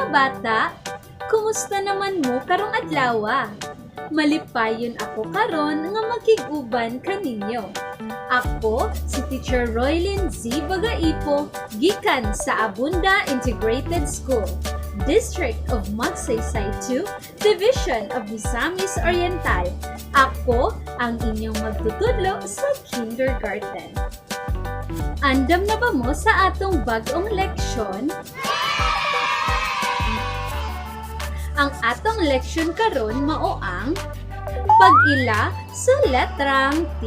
mga bata! Kumusta naman mo karong adlaw? Malipayon ako karon nga makiguban kaninyo. Ako si Teacher Roylin Z. Bagaipo, gikan sa Abunda Integrated School, District of Magsaysay 2, Division of Misamis Oriental. Ako ang inyong magtutudlo sa kindergarten. Andam na ba mo sa atong bagong leksyon? Ang atong leksyon karon mao ang pag-ila sa letrang T.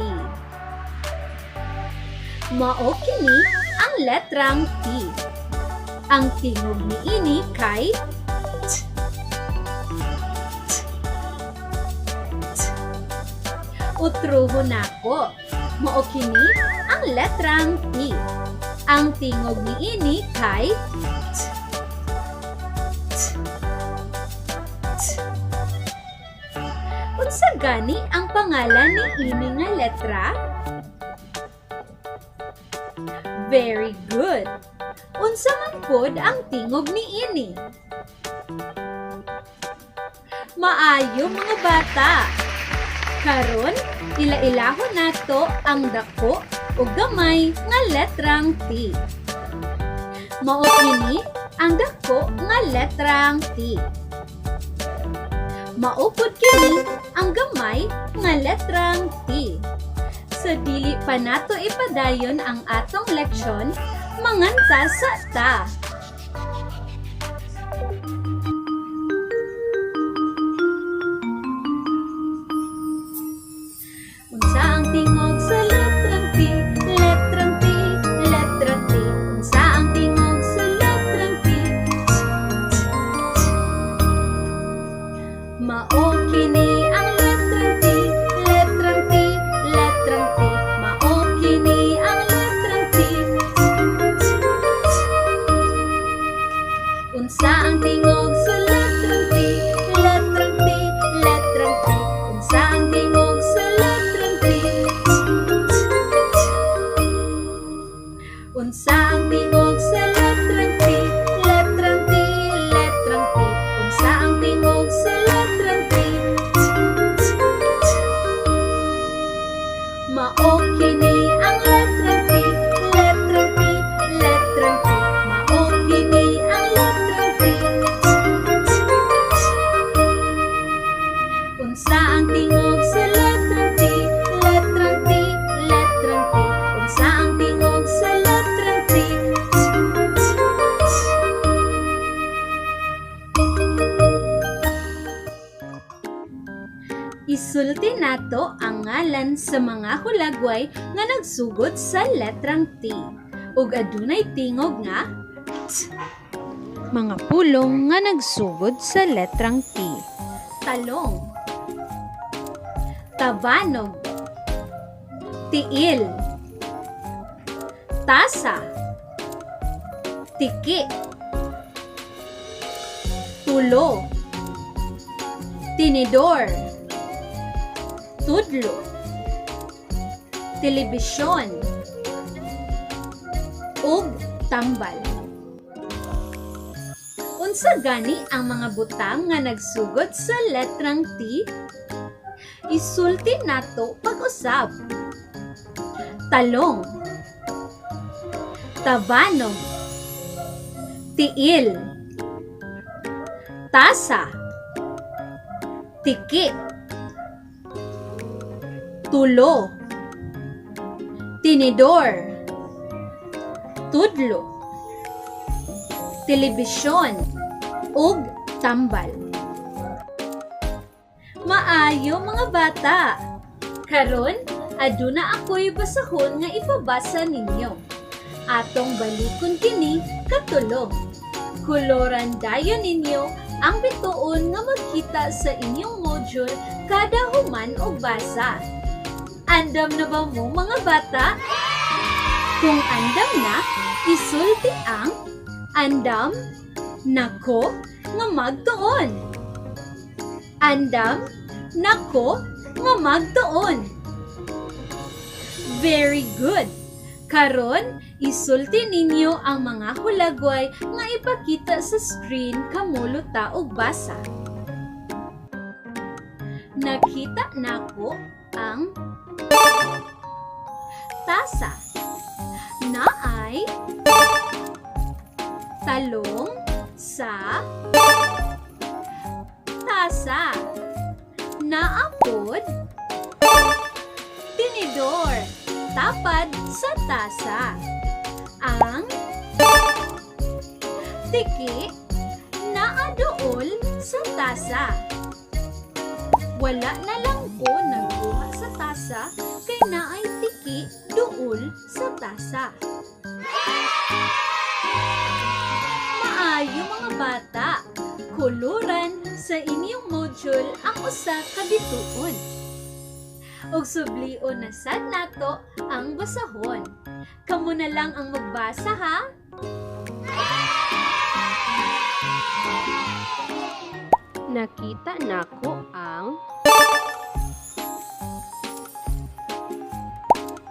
Mao kini ang letrang T. Ang tingog niini kay T. Utruhon nako. Mao kini ang letrang T. Ang tingog niini kay T. Unsa gani ang pangalan ni ini nga letra? Very good. Unsa man pod ang tingog ni ini? Maayo mga bata. Karon ila-ilahon nato ang dako ug gamay nga letrang T. Mao kini ang dako nga letrang T. Maupod kini ang gamay nga letrang T. Sa dili pa nato ipadayon ang atong leksyon, manganta sa ta. Unsa ang tingog sa letrang T? Letrang T, letrang T. Unsa ang tingog sa letrang T? Mao kini ang letrang T, letrang T, letrang T. Mao kini ang letrang T. Unsa ang tingog sa letrang T, letrang T, letrang T. Unsa ang tingog sa letrang T? Unsa ang tingog sa letrang T, letrang T, letrang T. Unsa ang tingog sa letrang T? Mao kini ang letrang T, letrang T, letrang T. Mao kini ang letrang T. Unsa ang tingog sa letrang T, letrang T, letrang T. Unsa ang tingog sa letrang T? Isulti nato ang ngalan sa mga hulagway nga nagsugod sa letrang T ug adunay tingog nga T. Mga pulong nga nagsugod sa letrang T. Talong, tabanog, tiil, tasa, tiki, tulo, tinidor, tudlo, telebisyon, ug tambal. Unsa gani ang mga butang nga nagsugod sa letrang T? Isulti nato pag-usab. Talong, tabanog, tiil, tasa, tiki, tulo, tinidor, tudlo, telebisyon, ug tambal. Maayo mga bata! Karon, aduna ako'y basahon nga ipabasa ninyo. Atong balikon kini katulong. Kuloran dayon ninyo ang bituon nga magkita sa inyong module kada human og basa. Andam na ba mo mga bata? Kung andam na, isulti ang andam, nako, nga magtuon. Andam, nako, nga magtuon. Very good! Karon, isulti ninyo ang mga hulagway nga ipakita sa screen kamulo ta og basa. Nakita nako ang tasa. Naay talong sa tasa. Naapod tinidor tapad sa tasa. Ang tiki naaduol sa tasa. Wala na lang ko nagbuha sa tasa kay naay tiki duol sa tasa. Maayo mga bata, kuluran sa inyong module ang usa ka bituon. Og sublion na sad nato ang basahon. Kamo na lang ang magbasa ha. Nakita nako ang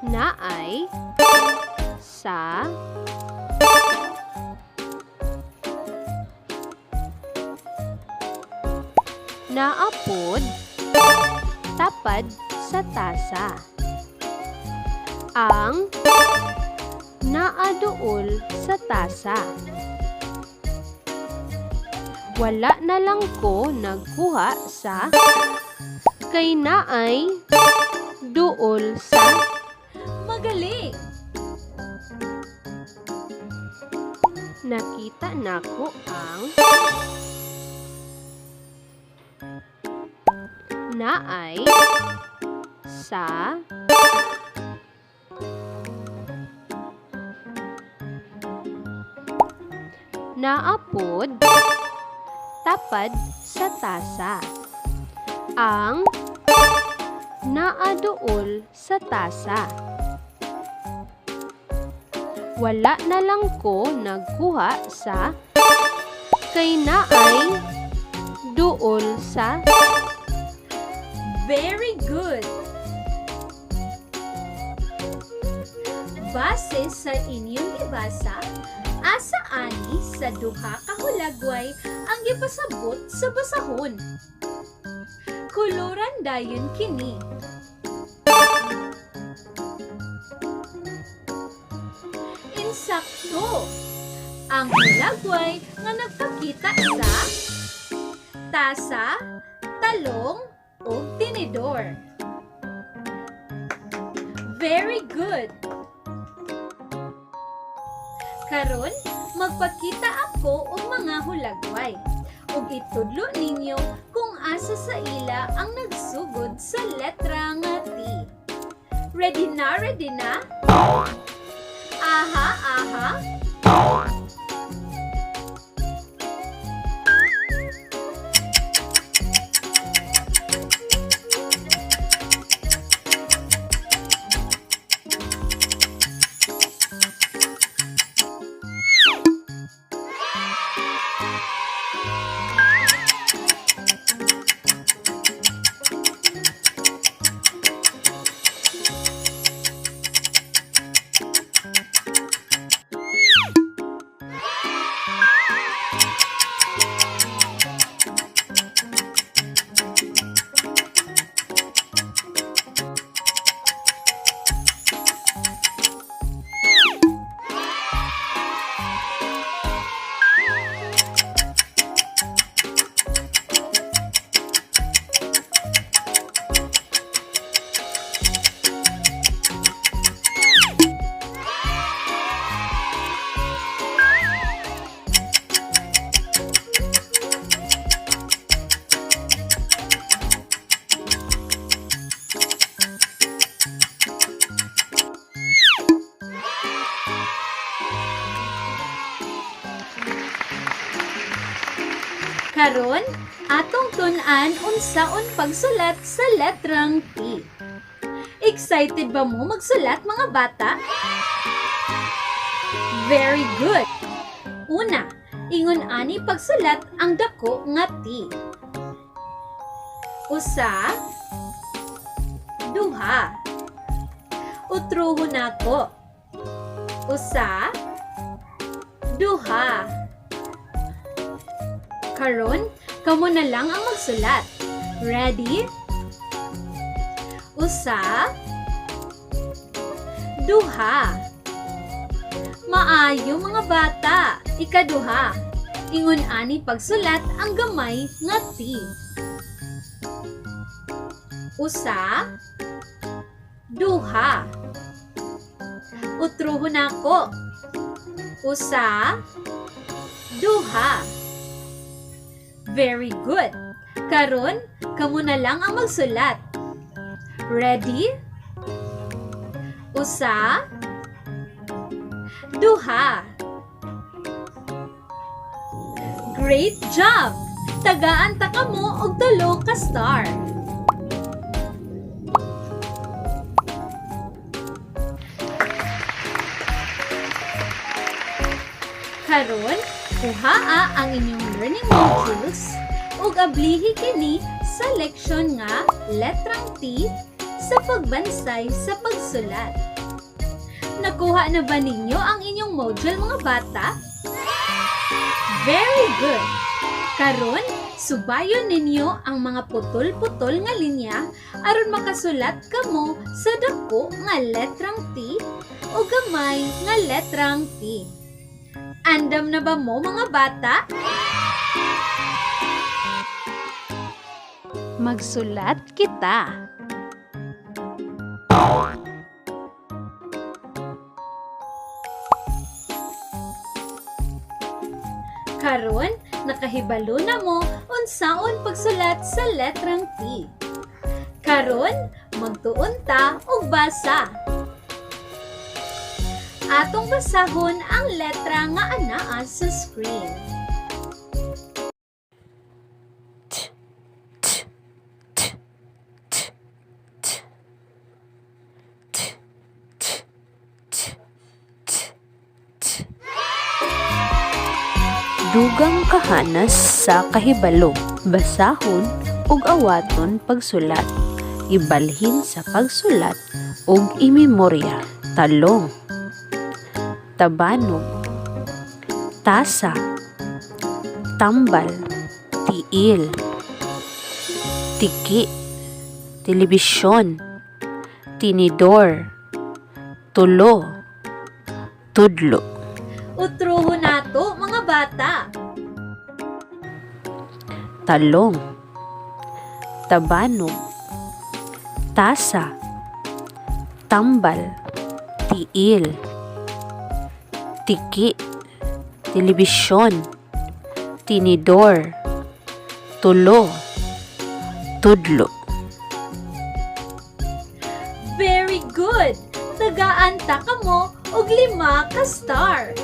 naay sa naapod tapad sa tasa. Ang naaduol sa tasa. Wala na lang ko nagkuha sa kay naay duol sa. Magaling! Nakita nako ang naay sa naapod tapad sa tasa. Ang naaduol sa tasa. Wala na lang ko nagkuha sa kay naay duol sa. Very good! Base sa inyong gibasa, asa ani sa duha ka hulagway ang gipasabot sa basahon. Kuluran dayon kini. Insakto! Ang hulagway nga nagpakita sa tasa, talong, o tinidor. Very good! Karon, magpakita ako og mga hulagway ug itudlo ninyo kung asa sa ila ang nagsugod sa letra nga T. Ready na? Ready na? Aha, aha. Karon, atong tun-an unsaon pagsulat sa letrang T. Excited ba mo magsulat mga bata? Very good! Una, ingon ani pagsulat ang dako nga T. Usa, duha. Utrohon nako. usa, duha. Karon, kamo na lang ang magsulat. Ready? Usa, duha. Maayo mga bata, ikaduha. Ingon ani pagsulat ang gamay nga T. Usa, duha. Utruhon ako. Usa, duha. Very good. Karon, kamo na lang ang magsulat. Ready? Usa, duha. Great job! Tagaan ta kamo og tulo ka star. Karon, kuhaa ang inyong learning modules ug ablihi kini sa leksyon nga letrang T sa pagbansay sa pagsulat. Nakuha na ba ninyo ang inyong module mga bata? Very good! Karon, subayon ninyo ang mga putol-putol nga linya aron makasulat kamo sa dako nga letrang T o gamay nga letrang T. Andam na ba mo mga bata? Magsulat kita. Karon, nakahibalo na mo unsaon pagsulat sa letrang T. Karon, magtuon ta og basa. Atong basahon ang letra nga anaa sa screen. Dugang kahanas sa kahibalo, basahon ug awaton pagsulat. Ibalhin sa pagsulat ug imemorya. Talong, tabanog, tasa, tambal, tiil, tiki, telebisyon, tinidor, tulo, tudlo. Utruhon nato mga bata. Talong, tabanog, tasa, tambal, tiil, tiki, telebisyon, tinidor, tulo, tudlo. Very good! Tagaan ta kamo og 5 ka star.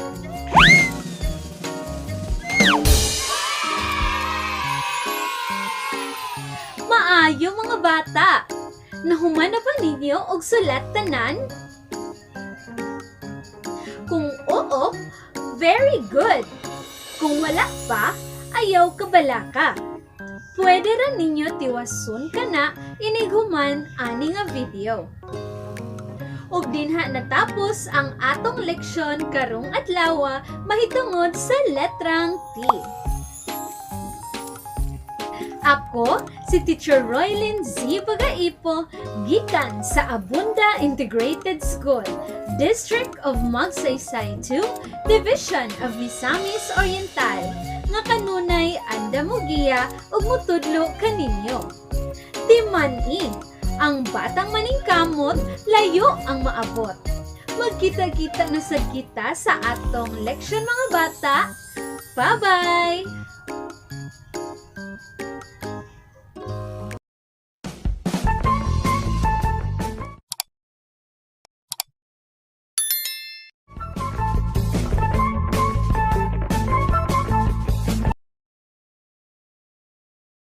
Maayo mga bata! Nahuman na ba ninyo og sulat tanan? Kung oo, very good! Kung wala pa, ayaw kabalaka. Pwede ra ninyo tiwason kana iniguman ani nga video. Ug dinha natapos ang atong leksyon karong adlaw mahitungod sa letrang T. Ako, si Teacher Roylin Z. Bagaipo, gikan sa Abunda Integrated School, District of Magsaysay 2, Division of Misamis Oriental, nga kanunay anda mo giya ug mutudlo kaninyo. Timani, ang batang maningkamot, layo ang maabot. Magkita-kita na sad kita sa atong leksyon mga bata. Bye-bye!